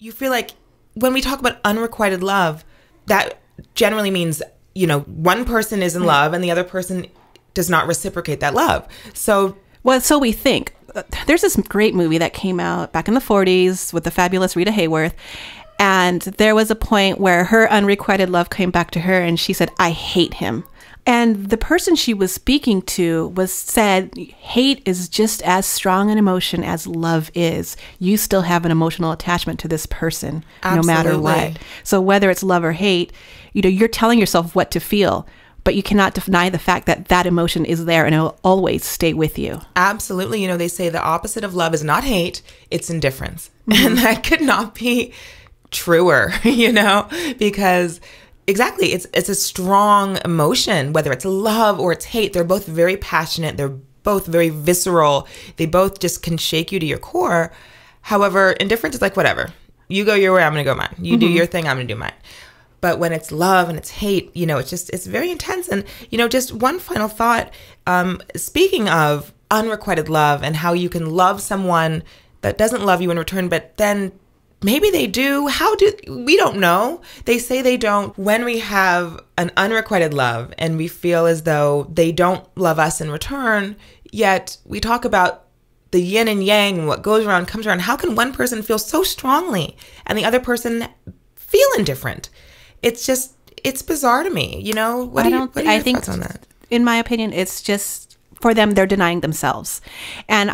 you feel like when we talk about unrequited love, that generally means, one person is in love and the other person does not reciprocate that love. So we think. There's this great movie that came out back in the 40s with the fabulous Rita Hayworth. And there was a point where her unrequited love came back to her and she said, I hate him. And the person she was speaking to said, hate is just as strong an emotion as love is. You still have an emotional attachment to this person, Absolutely. No matter what. So whether it's love or hate, you're telling yourself what to feel, but you cannot deny the fact that that emotion is there and it will always stay with you. Absolutely. They say the opposite of love is not hate, it's indifference. Mm-hmm. And that could not be truer, because exactly, it's a strong emotion, whether it's love or it's hate. They're both very passionate. They're both very visceral. They both just can shake you to your core. However, indifference is like, whatever. You go your way, I'm going to go mine. You do your thing, I'm going to do mine. But when it's love and it's hate, it's very intense. And, just one final thought, speaking of unrequited love and how you can love someone that doesn't love you in return, but then maybe they do. We don't know. They say they don't. When we have an unrequited love and we feel as though they don't love us in return, yet we talk about the yin and yang and what goes around comes around. How can one person feel so strongly and the other person feel indifferent? It's bizarre to me. What are your thoughts on that? In my opinion, it's just, for them, they're denying themselves. And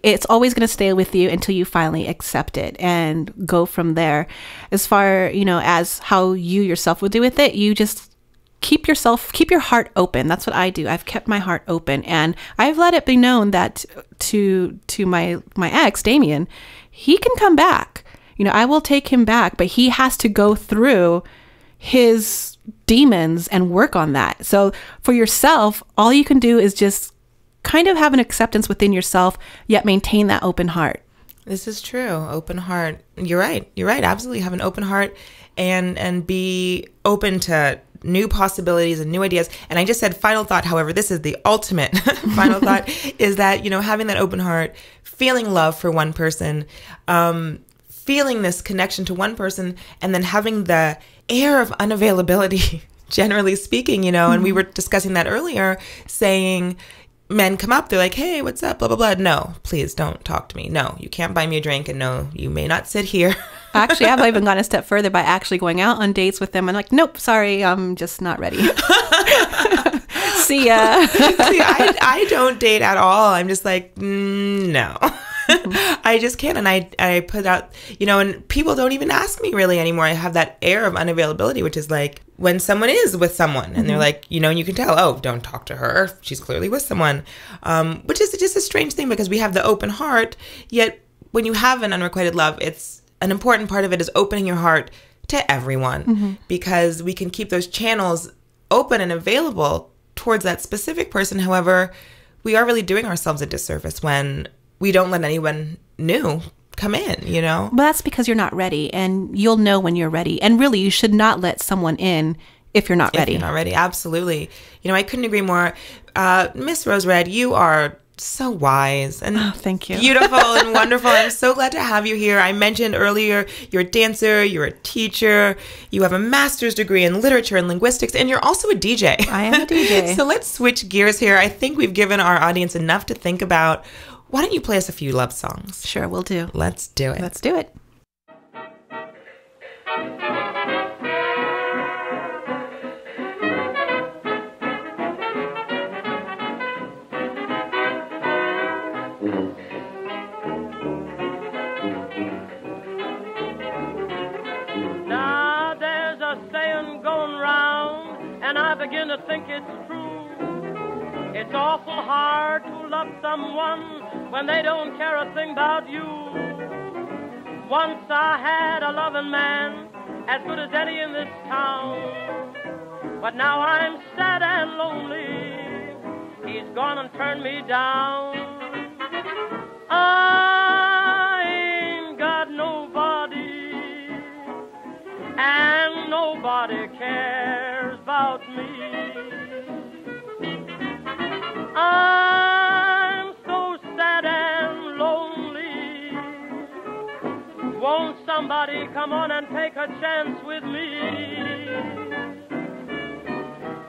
it's always going to stay with you until you finally accept it and go from there. As far, as how you yourself would do with it, you just keep your heart open. That's what I do. I've kept my heart open, and I've let it be known that to my ex, Damien, he can come back. I will take him back, but he has to go through his demons and work on that. So for yourself, all you can do is just kind of have an acceptance within yourself, yet maintain that open heart. This is true. Open heart. You're right. Absolutely. Have an open heart and be open to new possibilities and new ideas. And I just said final thought. However, this is the ultimate final thought is that, having that open heart, feeling love for one person, feeling this connection to one person, and then having the air of unavailability, generally speaking, and we were discussing that earlier, saying men come up, they're like, hey, what's up, blah, blah, blah. No, please don't talk to me. No, you can't buy me a drink, and no, you may not sit here. Actually, I've even gone a step further by actually going out on dates with them and like, nope, sorry, I'm just not ready. See ya. See, I don't date at all. I'm just like, no. I just can't. And I put out, and people don't even ask me really anymore. I have that air of unavailability, which is like when someone is with someone and they're like, you can tell, oh, don't talk to her. She's clearly with someone, which is just a strange thing because we have the open heart. Yet when you have an unrequited love, it's an important part of it is opening your heart to everyone because we can keep those channels open and available towards that specific person. However, we are really doing ourselves a disservice when we don't let anyone new come in, But that's because you're not ready, and you'll know when you're ready. And really, you should not let someone in if you're not ready. If you're not ready, absolutely. I couldn't agree more. Miss Rose Red, you are so wise and thank you. Beautiful and wonderful. I'm so glad to have you here. I mentioned earlier, you're a dancer, you're a teacher, you have a master's degree in literature and linguistics, and you're also a DJ. I am a DJ. So let's switch gears here. I think we've given our audience enough to think about. Why don't you play us a few love songs? Sure, we'll do. Let's do it. Let's do it. Now there's a saying going round, and I begin to think it's true. It's awful hard to love someone when they don't care a thing about you. Once I had a loving man as good as any in this town, but now I'm sad and lonely. He's gone and turned me down. I ain't got nobody, and nobody cares about me. I'm so sad and lonely. Won't somebody somebody come on and take a chance with me.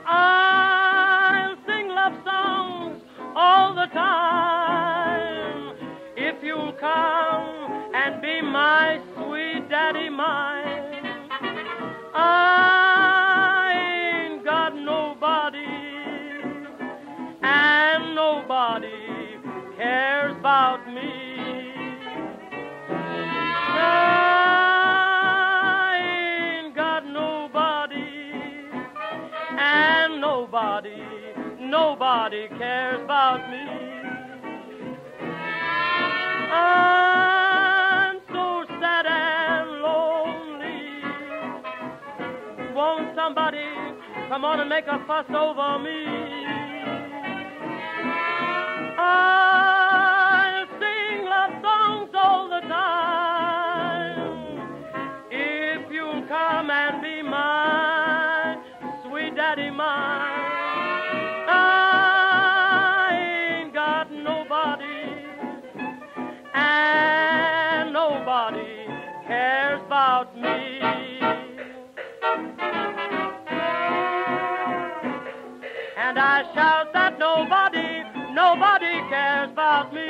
I'll sing love songs all the time if you'll come and be my sweet daddy mine. I ain't got nobody, and nobody cares about me. I ain't got nobody, and nobody cares about me. I'm so sad and lonely. Won't somebody come on and make a fuss over me? I'll sing love songs all the time if you'll come and be my sweet daddy mine. I ain't got nobody, and nobody cares about me. And I shout that nobody cares about me.